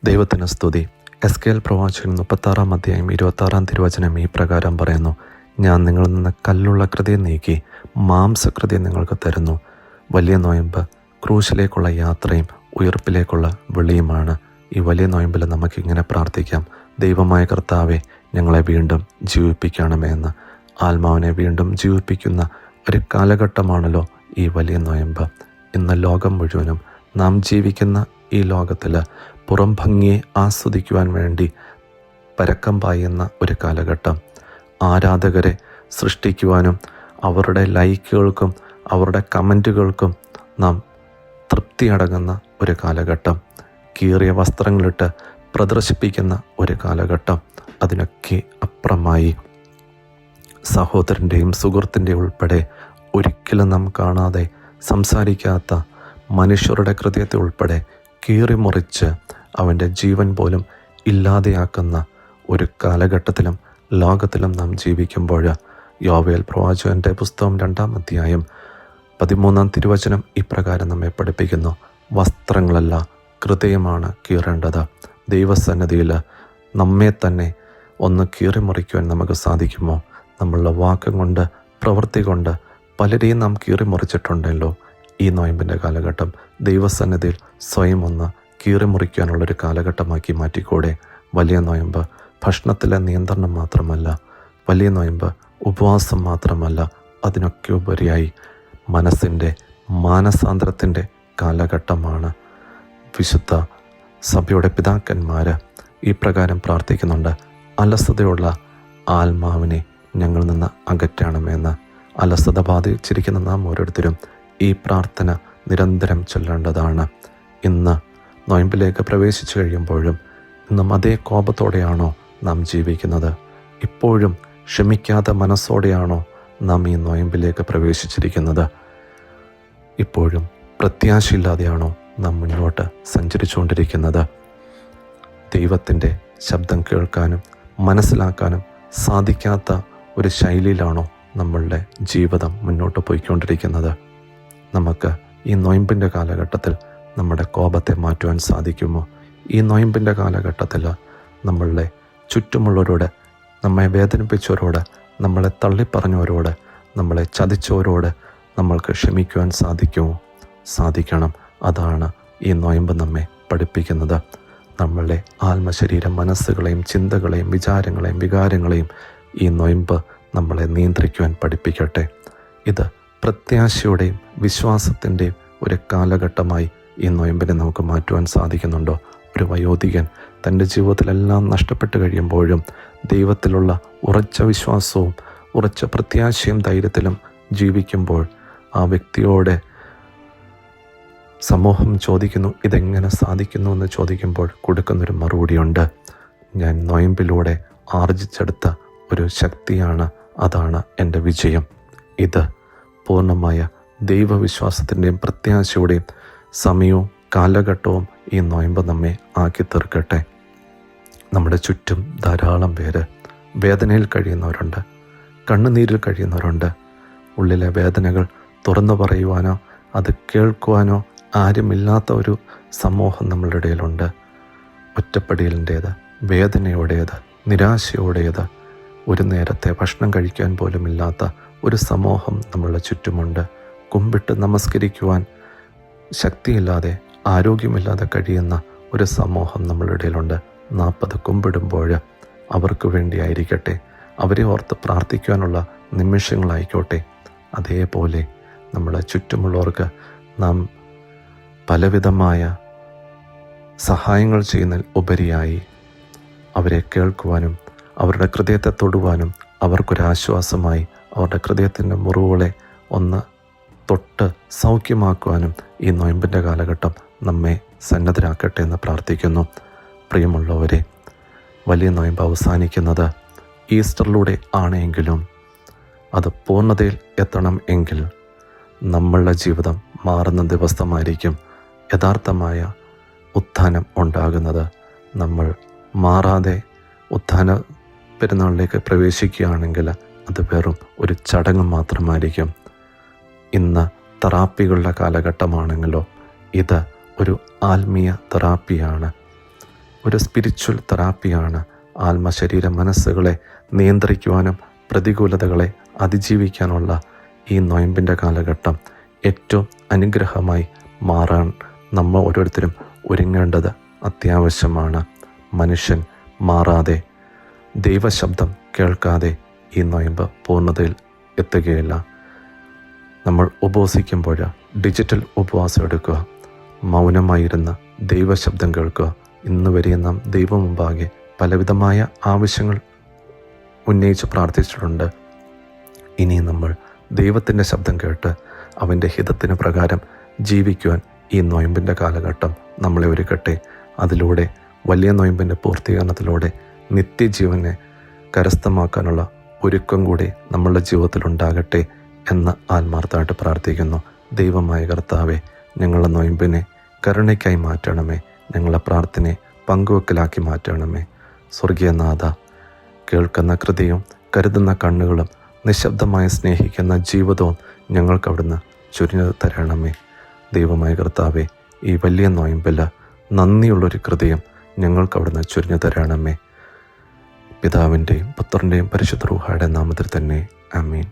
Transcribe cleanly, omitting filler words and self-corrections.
ദൈവത്തിന് സ്തുതി. എസ്കേൽ പ്രവാചകൻ 36 അധ്യായം 26 തിരുവചനം ഈ പ്രകാരം പറയുന്നു: ഞാൻ നിങ്ങളിൽ നിന്ന് കല്ലുള്ള ഹൃദയം നീക്കി മാംസഹൃദയം നിങ്ങൾക്ക് തരുന്നു. വലിയ നോയമ്പ് ക്രൂശിലേക്കുള്ള യാത്രയും ഉയർപ്പിലേക്കുള്ള വിളിയുമാണ്. ഈ വലിയ നോയമ്പിൽ നമുക്കിങ്ങനെ പ്രാർത്ഥിക്കാം: ദൈവമായ കർത്താവെ, ഞങ്ങളെ വീണ്ടും ജീവിപ്പിക്കണമേ എന്ന്. ആത്മാവിനെ വീണ്ടും ജീവിപ്പിക്കുന്ന ഒരു കാലഘട്ടമാണല്ലോ ഈ വലിയ നോയമ്പ്. ഇന്ന് ലോകം മുഴുവനും നാം ജീവിക്കുന്ന ഈ ലോകത്തിൽ പുറം ഭംഗിയെ ആസ്വദിക്കുവാൻ വേണ്ടി പരക്കം പായുന്ന ഒരു കാലഘട്ടം. ആരാധകരെ സൃഷ്ടിക്കുവാനും അവരുടെ ലൈക്കുകൾക്കും അവരുടെ കമൻറ്റുകൾക്കും നാം തൃപ്തിയടങ്ങുന്ന ഒരു കാലഘട്ടം. കീറിയ വസ്ത്രങ്ങളിട്ട് പ്രദർശിപ്പിക്കുന്ന ഒരു കാലഘട്ടം. അതിനൊക്കെ അപ്പുറമായി സഹോദരൻ്റെയും സുഹൃത്തിൻ്റെയും ഉൾപ്പെടെ ഒരിക്കലും നാം കാണാതെ സംസാരിക്കാത്ത മനുഷ്യരുടെ ഹൃദയത്തെ ഉൾപ്പെടെ കീറിമുറിച്ച് അവൻ്റെ ജീവൻ പോലും ഇല്ലാതെയാക്കുന്ന ഒരു കാലഘട്ടത്തിലും ലോകത്തിലും നാം ജീവിക്കുമ്പോൾ യോവേൽ പ്രവാചകൻ്റെ പുസ്തകം 2-ാം അധ്യായം 13-ാം തിരുവചനം ഇപ്രകാരം നമ്മെ പഠിപ്പിക്കുന്നു: വസ്ത്രങ്ങളല്ല, ഹൃദയമാണ് കീറേണ്ടത്. ദൈവസന്നിധിയിൽ നമ്മെ തന്നെ ഒന്ന് കീറിമുറിക്കുവാൻ നമുക്ക് സാധിക്കുമോ? നമ്മളുടെ വാക്കും കൊണ്ട് പ്രവൃത്തി കൊണ്ട് പലരെയും നാം കീറിമുറിച്ചിട്ടുണ്ടല്ലോ. ഈ നോയമ്പിൻ്റെ കാലഘട്ടം ദൈവസന്നിധിയിൽ സ്വയം ഒന്ന് കീറിമുറിക്കാനുള്ളൊരു കാലഘട്ടമാക്കി മാറ്റിക്കൂടെ? വലിയ നോയമ്പ് ഭക്ഷണത്തിലെ നിയന്ത്രണം മാത്രമല്ല, വലിയ നോയമ്പ് ഉപവാസം മാത്രമല്ല, അതിനൊക്കെ ഉപരിയായി മനസ്സിൻ്റെ മാനസാന്തരത്തിൻ്റെ കാലഘട്ടമാണ്. വിശുദ്ധ സഭയുടെ പിതാക്കന്മാർ ഈ പ്രകാരം പ്രാർത്ഥിക്കുന്നുണ്ട്: അലസതയുള്ള ആത്മാവിനെ ഞങ്ങളിൽ നിന്ന് അകറ്റണമെന്ന്. അലസത ബാധിച്ചിരിക്കുന്ന നാം ഓരോരുത്തരും ഈ പ്രാർത്ഥന നിരന്തരം ചൊല്ലേണ്ടതാണ്. ഇന്ന് നോയമ്പിലേക്ക് പ്രവേശിച്ചു കഴിയുമ്പോഴും ഇന്നും അതേ കോപത്തോടെയാണോ നാം ജീവിക്കുന്നത്? ഇപ്പോഴും ക്ഷമിക്കാത്ത മനസ്സോടെയാണോ നാം ഈ നോയമ്പിലേക്ക് പ്രവേശിച്ചിരിക്കുന്നത്? ഇപ്പോഴും പ്രത്യാശയില്ലാതെയാണോ നാം മുന്നോട്ട് സഞ്ചരിച്ചുകൊണ്ടിരിക്കുന്നത്? ദൈവത്തിൻ്റെ ശബ്ദം കേൾക്കാനും മനസ്സിലാക്കാനും സാധിക്കാത്ത ഒരു ശൈലിയിലാണോ നമ്മളുടെ ജീവിതം മുന്നോട്ട് പോയിക്കൊണ്ടിരിക്കുന്നത്? നമുക്ക് ഈ നോയമ്പിൻ്റെ കാലഘട്ടത്തിൽ നമ്മുടെ കോപത്തെ മാറ്റുവാൻ സാധിക്കുമോ? ഈ നോയമ്പിൻ്റെ കാലഘട്ടത്തിൽ നമ്മളുടെ ചുറ്റുമുള്ളവരോട്, നമ്മെ വേദനിപ്പിച്ചവരോട്, നമ്മളെ തള്ളിപ്പറഞ്ഞവരോട്, നമ്മളെ ചതിച്ചവരോട് നമ്മൾക്ക് ക്ഷമിക്കുവാൻ സാധിക്കുമോ? സാധിക്കണം. അതാണ് ഈ നോയമ്പ് നമ്മെ പഠിപ്പിക്കുന്നത്. നമ്മളുടെ ആത്മശരീരം, മനസ്സുകളെയും ചിന്തകളെയും വിചാരങ്ങളെയും വികാരങ്ങളെയും ഈ നോയമ്പ് നമ്മളെ നിയന്ത്രിക്കുവാൻ പഠിപ്പിക്കട്ടെ. ഇത് പ്രത്യാശയുടെയും വിശ്വാസത്തിൻ്റെയും ഒരു കാലഘട്ടമായി ഈ നോയമ്പിനെ നമുക്ക് മാറ്റുവാൻ സാധിക്കുന്നുണ്ടോ? ഒരു വയോധികൻ തൻ്റെ ജീവിതത്തിലെല്ലാം നഷ്ടപ്പെട്ട് കഴിയുമ്പോഴും ദൈവത്തിലുള്ള ഉറച്ച വിശ്വാസവും ഉറച്ച പ്രത്യാശയും ധൈര്യത്തിലും ജീവിക്കുമ്പോൾ ആ വ്യക്തിയോട് സമൂഹം ചോദിക്കുന്നു, ഇതെങ്ങനെ സാധിക്കുന്നു എന്ന് ചോദിക്കുമ്പോൾ കൊടുക്കുന്നൊരു മറുപടിയുണ്ട്: ഞാൻ നോയമ്പിലൂടെ ആർജിച്ചെടുത്ത ഒരു ശക്തിയാണ്, അതാണ് എൻ്റെ വിജയം. ഇത് പൂർണ്ണമായ ദൈവവിശ്വാസത്തിൻ്റെയും പ്രത്യാശയുടെയും സമയവും കാലഘട്ടവും ഈ നോയമ്പ് നമ്മെ ആക്കി തീർക്കട്ടെ. നമ്മുടെ ചുറ്റും ധാരാളം പേര് വേദനയിൽ കഴിയുന്നവരുണ്ട്, കണ്ണുനീരിൽ കഴിയുന്നവരുണ്ട്. ഉള്ളിലെ വേദനകൾ തുറന്നു പറയുവാനോ അത് കേൾക്കുവാനോ ആരുമില്ലാത്ത ഒരു സമൂഹം നമ്മളുടെ ഇടയിലുണ്ട്. ഒറ്റപ്പെടലിൻ്റേത്, വേദനയോടേത്, നിരാശയോടേത്, ഒരു നേരത്തെ ഭക്ഷണം കഴിക്കാൻ പോലുമില്ലാത്ത ഒരു സമൂഹം നമ്മളുടെ ചുറ്റുമുണ്ട്. കുമ്പിട്ട് നമസ്കരിക്കുവാൻ ശക്തിയില്ലാതെ, ആരോഗ്യമില്ലാതെ കഴിയുന്ന ഒരു സമൂഹം നമ്മളുടെ ഇടയിലുണ്ട്. 40 കുമ്പിടുമ്പോൾ അവർക്ക് വേണ്ടിയായിരിക്കട്ടെ, അവരെ ഓർത്ത് പ്രാർത്ഥിക്കുവാനുള്ള നിമിഷങ്ങളായിക്കോട്ടെ. അതേപോലെ നമ്മളെ ചുറ്റുമുള്ളവർക്ക് നാം പലവിധമായ സഹായങ്ങൾ ചെയ്യുന്നതിൽ ഉപരിയായി അവരെ കേൾക്കുവാനും അവരുടെ ഹൃദയത്തെ തൊടുവാനും അവർക്കൊരാശ്വാസമായി അവരുടെ ഹൃദയത്തിൻ്റെ മുറിവുകളെ ഒന്ന് തൊട്ട് സൗഖ്യമാക്കുവാനും ഈ നോയമ്പിൻ്റെ കാലഘട്ടം നമ്മെ സന്നദ്ധരാക്കട്ടെ എന്ന് പ്രാർത്ഥിക്കുന്നു. പ്രിയമുള്ളവരെ, വലിയ നോയമ്പ് അവസാനിക്കുന്നത് ഈസ്റ്ററിലൂടെ ആണെങ്കിലും അത് പൂർണ്ണതയിൽ എത്തണം എങ്കിൽ നമ്മളുടെ ജീവിതം മാറുന്ന ദിവസമായിരിക്കും യഥാർത്ഥമായ ഉത്ഥാനം ഉണ്ടാകുന്നത്. നമ്മൾ മാറാതെ ഉത്ഥാന പെരുന്നാളിലേക്ക് പ്രവേശിക്കുകയാണെങ്കിൽ അത് വെറും ഒരു ചടങ്ങ് മാത്രമായിരിക്കും. ഇന്ന് തെറാപ്പികളുടെ കാലഘട്ടമാണെങ്കിലോ ഇത് ഒരു ആത്മീയ തെറാപ്പിയാണ്. ഒരു സ്പിരിച്വൽ തെറാപ്പിയാണ്. ആത്മ ശരീര മനസ്സുകളെ നിയന്ത്രിക്കുവാനും പ്രതികൂലതകളെ അതിജീവിക്കാനുള്ള ഈ നൊയമ്പിൻ്റെ കാലഘട്ടം ഏറ്റവും അനുഗ്രഹമായി മാറാൻ നമ്മൾ ഓരോരുത്തരും ഒരുങ്ങേണ്ടത് അത്യാവശ്യമാണ്. മനുഷ്യൻ മാറാതെ, ദൈവശബ്ദം കേൾക്കാതെ ഈ നൊയമ്പ് പൂർണ്ണതയിൽ എത്തുകയില്ല. നമ്മൾ ഉപവസിക്കുമ്പോൾ ഡിജിറ്റൽ ഉപവാസം എടുക്കുക, മൗനമായിരുന്ന ദൈവശബ്ദം കേൾക്കുക. ഇന്ന് വരെ നാം ദൈവം മുമ്പാകെ പലവിധമായ ആവശ്യങ്ങൾ ഉന്നയിച്ച് പ്രാർത്ഥിച്ചിട്ടുണ്ട്. ഇനി നമ്മൾ ദൈവത്തിൻ്റെ ശബ്ദം കേട്ട് അവൻ്റെ ഹിതത്തിന് പ്രകാരം ജീവിക്കുവാൻ ഈ നൊയമ്പിൻ്റെ കാലഘട്ടം നമ്മളെ ഒരുക്കട്ടെ. അതിലൂടെ വലിയ നൊയമ്പിൻ്റെ പൂർത്തീകരണത്തിലൂടെ നിത്യജീവനെ കരസ്ഥമാക്കാനുള്ള ഒരുക്കം കൂടി നമ്മളുടെ ജീവിതത്തിലുണ്ടാകട്ടെ എന്ന് ആത്മാർത്ഥമായിട്ട് പ്രാർത്ഥിക്കുന്നു. ദൈവമായ കർത്താവെ, ഞങ്ങളുടെ നൊയമ്പിനെ കരുണയ്ക്കായി മാറ്റണമേ. ഞങ്ങളുടെ പ്രാർത്ഥനയെ പങ്കുവെക്കലാക്കി മാറ്റണമേ. സ്വർഗീയനാഥ, കേൾക്കുന്ന ഹൃദയവും കരുതുന്ന കണ്ണുകളും നിശബ്ദമായി സ്നേഹിക്കുന്ന ജീവിതവും ഞങ്ങൾക്ക് അവിടുന്ന് ചുരിഞ്ഞു തരണമേ. ദൈവമായ കർത്താവെ, ഈ വലിയ നൊയമ്പിൽ നന്ദിയുള്ളൊരു ഹൃദയം ഞങ്ങൾക്ക് അവിടുന്ന് ചുരിഞ്ഞു തരണമേ. പിതാവിൻ്റെയും പുത്രൻ്റെയും പരിശുദ്ധ റൂഹായുടെ നാമത്തിൽ തന്നെ ആമീൻ.